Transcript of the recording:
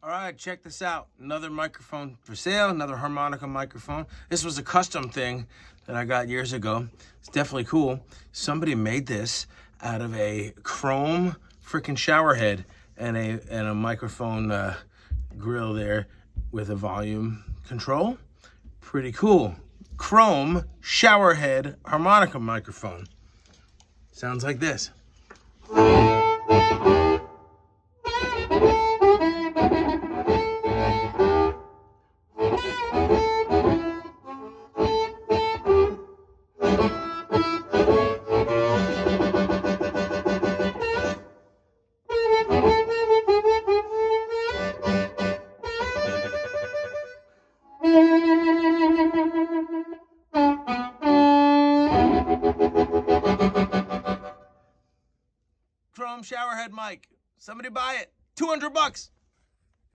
All right, check this out. Another microphone for sale, another harmonica microphone. This was a custom thing that I got years ago. It's definitely cool. Somebody made this out of a chrome freaking shower head and a microphone grill there with a volume control. Pretty cool. Chrome shower head harmonica microphone. Sounds like this. Chrome showerhead mic. Somebody buy it. $200.